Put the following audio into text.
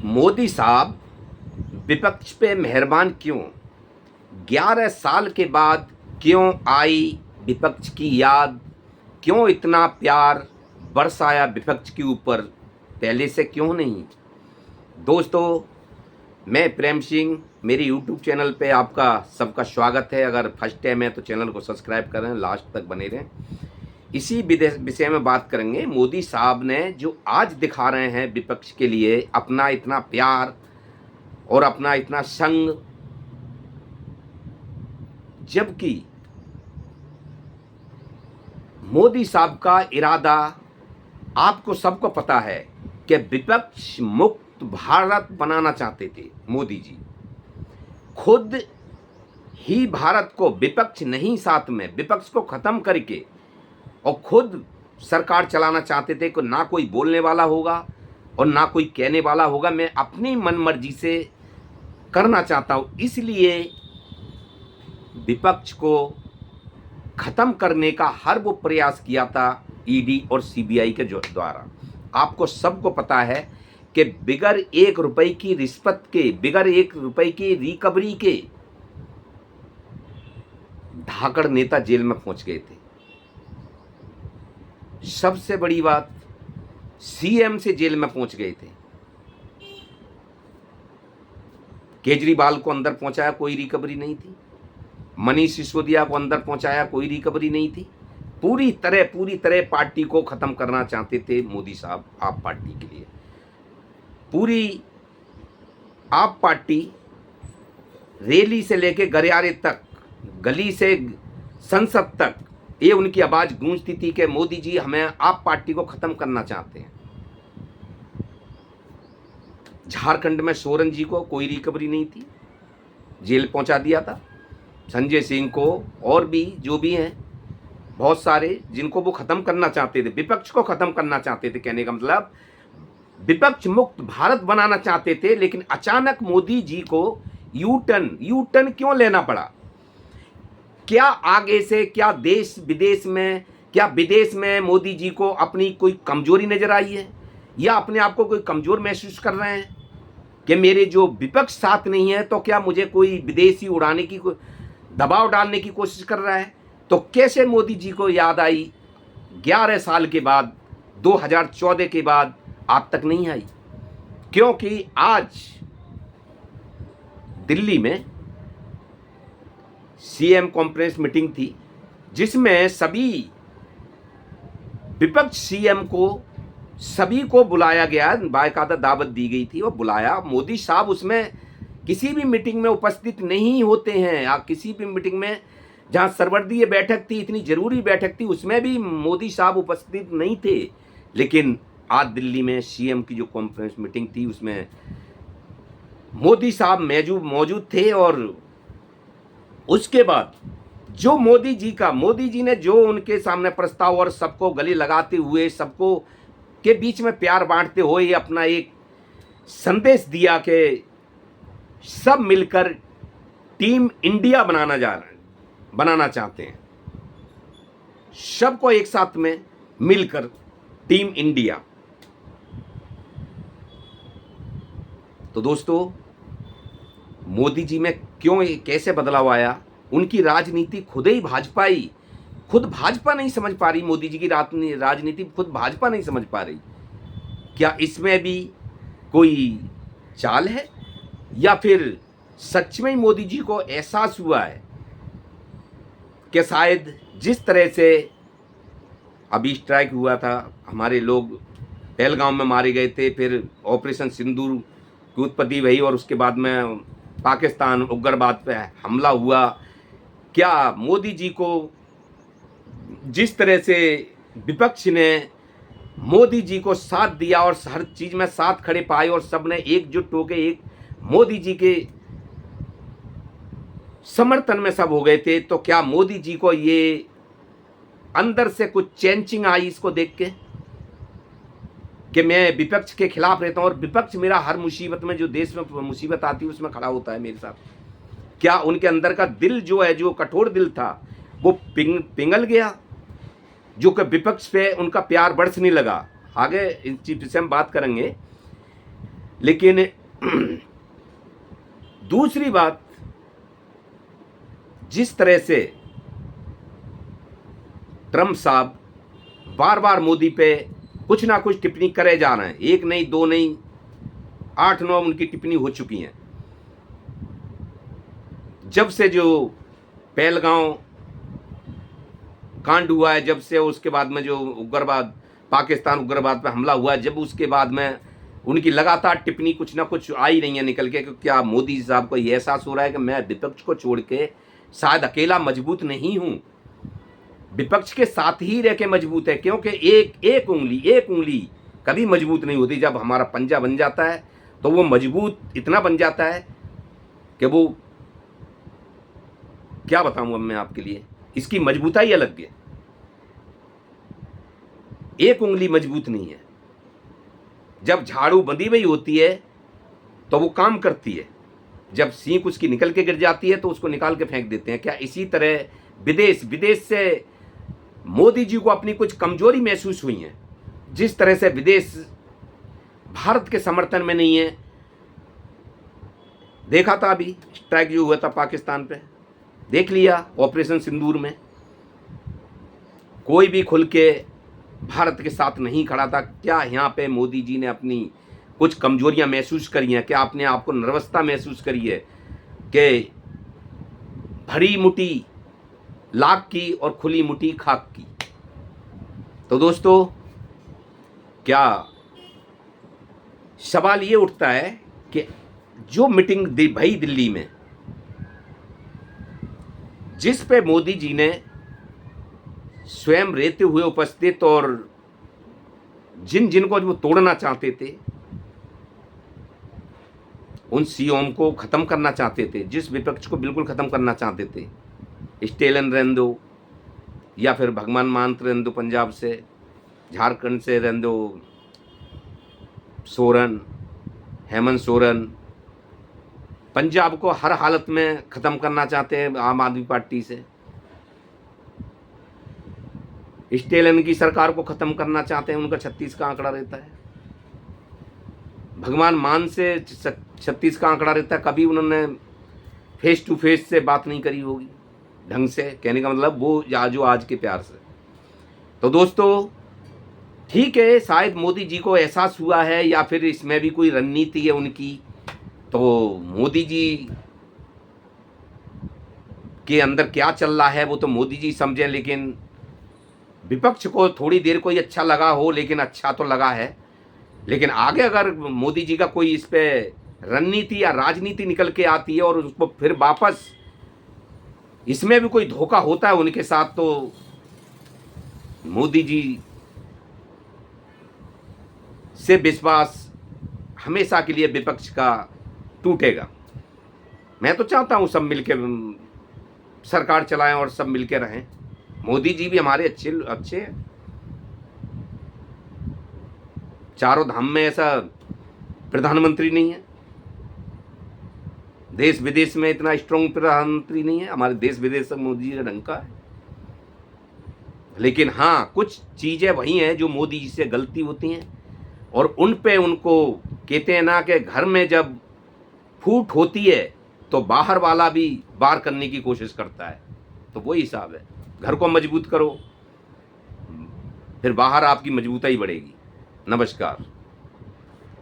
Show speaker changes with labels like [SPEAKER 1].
[SPEAKER 1] मोदी साहब विपक्ष पे मेहरबान क्यों? 11 साल के बाद क्यों आई विपक्ष की याद? क्यों इतना प्यार बरसाया विपक्ष के ऊपर? पहले से क्यों नहीं? दोस्तों, मैं प्रेम सिंह, मेरी यूट्यूब चैनल पे आपका सबका स्वागत है। अगर फर्स्ट टाइम है तो चैनल को सब्सक्राइब करें, लास्ट तक बने रहें। इसी विषय में बात करेंगे। मोदी साहब ने जो आज दिखा रहे हैं विपक्ष के लिए अपना इतना प्यार और अपना इतना संग, जबकि मोदी साहब का इरादा आपको सबको पता है कि विपक्ष मुक्त भारत बनाना चाहते थे। मोदी जी खुद ही भारत को, विपक्ष नहीं साथ में, विपक्ष को खत्म करके और खुद सरकार चलाना चाहते थे कि ना कोई बोलने वाला होगा और ना कोई कहने वाला होगा। मैं अपनी मनमर्जी से करना चाहता हूं, इसलिए विपक्ष को खत्म करने का हर वो प्रयास किया था ईडी और सीबीआई के द्वारा। आपको सबको पता है कि बिगर 1 रुपए की रिश्वत के, बिगर 1 रुपए की रिकवरी के धाकड़ नेता जेल में पहुंच गए थे। सबसे बड़ी बात, सीएम से जेल में पहुंच गए थे। केजरीवाल को अंदर पहुंचाया, कोई रिकवरी नहीं थी। मनीष सिसोदिया को अंदर पहुंचाया, कोई रिकवरी नहीं थी। पूरी तरह पार्टी को खत्म करना चाहते थे मोदी साहब। आप पार्टी के लिए पूरी आप पार्टी रैली से लेके गलियारे तक, गली से संसद तक, ये उनकी आवाज गूंजती थी कि मोदी जी हमें आप पार्टी को खत्म करना चाहते हैं। झारखंड में सोरेन जी को कोई रिकवरी नहीं थी, जेल पहुंचा दिया था। संजय सिंह को और भी जो भी हैं बहुत सारे, जिनको वो खत्म करना चाहते थे, विपक्ष को खत्म करना चाहते थे। कहने का मतलब विपक्ष मुक्त भारत बनाना चाहते थे। लेकिन अचानक मोदी जी को यू टर्न क्यों लेना पड़ा? क्या आगे से, क्या देश विदेश में, क्या विदेश में मोदी जी को अपनी कोई कमजोरी नजर आई है, या अपने आप को कोई कमजोर महसूस कर रहे हैं कि मेरे जो विपक्ष साथ नहीं है तो क्या मुझे कोई विदेशी उड़ाने की, दबाव डालने की कोशिश कर रहा है? तो कैसे मोदी जी को याद आई 11 साल के बाद, 2014 के बाद आज तक नहीं आई? क्योंकि आज दिल्ली में सीएम कॉन्फ्रेंस मीटिंग थी, जिसमें सभी विपक्ष सीएम को, सभी को बुलाया गया, बाकायदा दावत दी गई थी और बुलाया। मोदी साहब उसमें किसी भी मीटिंग में उपस्थित नहीं होते हैं, या किसी भी मीटिंग में जहां सर्वदलीय बैठक थी, इतनी जरूरी बैठक थी, उसमें भी मोदी साहब उपस्थित नहीं थे। लेकिन आज दिल्ली में सीएम की जो कॉन्फ्रेंस मीटिंग थी, उसमें मोदी साहब मौजूद थे। और उसके बाद जो मोदी जी ने जो उनके सामने प्रस्ताव और सबको गले लगाते हुए, सबको के बीच में प्यार बांटते हुए अपना एक संदेश दिया कि सब मिलकर टीम इंडिया बनाना चाहते हैं। सबको एक साथ में मिलकर टीम इंडिया। तो दोस्तों, मोदी जी में क्यों, कैसे बदलाव आया? उनकी राजनीति खुद भाजपा नहीं समझ पा रही। मोदी जी की राजनीति खुद भाजपा नहीं समझ पा रही। क्या इसमें भी कोई चाल है, या फिर सच में मोदी जी को एहसास हुआ है कि शायद जिस तरह से अभी स्ट्राइक हुआ था, हमारे लोग पहलगाम में मारे गए थे, फिर ऑपरेशन सिंदूर की उत्पत्ति हुई और उसके बाद में पाकिस्तान उग्रवाद पे हमला हुआ, क्या मोदी जी को जिस तरह से विपक्ष ने मोदी जी को साथ दिया और हर चीज में साथ खड़े पाए और सबने एकजुट होकर एक मोदी जी के समर्थन में सब हो गए थे, तो क्या मोदी जी को ये अंदर से कुछ चेंजिंग आई इसको देख के कि मैं विपक्ष के खिलाफ रहता हूं और विपक्ष मेरा हर मुसीबत में, जो देश में मुसीबत आती है उसमें खड़ा होता है मेरे साथ? क्या उनके अंदर का दिल जो है, जो कठोर दिल था, वो पिघल गया, जो कि विपक्ष पे उनका प्यार बरसने लगा? आगे इस चीज से हम बात करेंगे। लेकिन दूसरी बात, जिस तरह से ट्रम्प साहब बार बार मोदी पे कुछ ना कुछ टिप्पणी करे जा रहे हैं, एक नहीं दो नहीं 8-9 उनकी टिप्पणी हो चुकी हैं। जब से जो पहलगांव कांड हुआ है, जब से उसके बाद में जो उग्रवाद, पाकिस्तान उग्रवाद पे हमला हुआ है, जब उसके बाद में उनकी लगातार टिप्पणी कुछ ना कुछ आ ही रही है निकल के, क्योंकि क्या मोदी साहब को ये एहसास हो रहा है कि मैं विपक्ष को छोड़ के शायद अकेला मजबूत नहीं हूं, विपक्ष के साथ ही रह के मजबूत है। क्योंकि एक उंगली कभी मजबूत नहीं होती। जब हमारा पंजा बन जाता है तो वो मजबूत इतना बन जाता है कि वो क्या बताऊं अब मैं आपके लिए, इसकी मजबूताई अलग है। एक उंगली मजबूत नहीं है। जब झाड़ू बंधी हुई होती है तो वो काम करती है, जब सींक उसकी निकल के गिर जाती है तो उसको निकाल के फेंक देते हैं। क्या इसी तरह विदेश से मोदी जी को अपनी कुछ कमजोरी महसूस हुई है? जिस तरह से विदेश भारत के समर्थन में नहीं है। देखा था अभी स्ट्राइक जो हुआ था पाकिस्तान पे, देख लिया ऑपरेशन सिंदूर में, कोई भी खुल के भारत के साथ नहीं खड़ा था। क्या यहाँ पे मोदी जी ने अपनी कुछ कमजोरियां महसूस करी हैं? क्या आपने आपको नर्वसता महसूस करी है कि भरी मुट्ठी लाख की और खुली मुट्ठी खाक की? तो दोस्तों, क्या सवाल ये उठता है कि जो मीटिंग भई दिल्ली में, जिस पे मोदी जी ने स्वयं रहते हुए उपस्थित और जिनको वो तोड़ना चाहते थे, उन सीओम को खत्म करना चाहते थे, जिस विपक्ष को बिल्कुल खत्म करना चाहते थे, स्टेलिन रहने दो या फिर भगवान मान रहने दो, पंजाब से, झारखंड से रहने दो सोरेन, हेमंत सोरेन, पंजाब को हर हालत में खत्म करना चाहते हैं आम आदमी पार्टी से, स्टेलिन की सरकार को खत्म करना चाहते हैं, उनका 36 का आंकड़ा रहता है। भगवान मान से 36 का आंकड़ा रहता है। कभी उन्होंने फेस टू फेस से बात नहीं करी होगी ढंग से, कहने का मतलब वो जो आज के प्यार से। तो दोस्तों, ठीक है, शायद मोदी जी को एहसास हुआ है या फिर इसमें भी कोई रणनीति है उनकी, तो मोदी जी के अंदर क्या चल रहा है वो तो मोदी जी समझें, लेकिन विपक्ष को थोड़ी देर कोई अच्छा लगा हो, लेकिन अच्छा तो लगा है। लेकिन आगे अगर मोदी जी का कोई इस पे रणनीति या राजनीति निकल के आती है और उसको फिर वापस इसमें भी कोई धोखा होता है उनके साथ, तो मोदी जी से विश्वास हमेशा के लिए विपक्ष का टूटेगा। मैं तो चाहता हूं सब मिलके सरकार चलाएं और सब मिलके रहें। मोदी जी भी हमारे अच्छे हैं। चारों धाम में ऐसा प्रधानमंत्री नहीं है, देश विदेश में इतना स्ट्रांग प्रधानमंत्री नहीं है। हमारे देश विदेश से मोदी जी का डंका है। लेकिन हाँ, कुछ चीजें वही हैं जो मोदी जी से गलती होती हैं और उन पे उनको कहते हैं ना कि घर में जब फूट होती है तो बाहर वाला भी बाहर करने की कोशिश करता है। तो वही हिसाब है, घर को मजबूत करो, फिर बाहर आपकी मजबूताई बढ़ेगी। नमस्कार।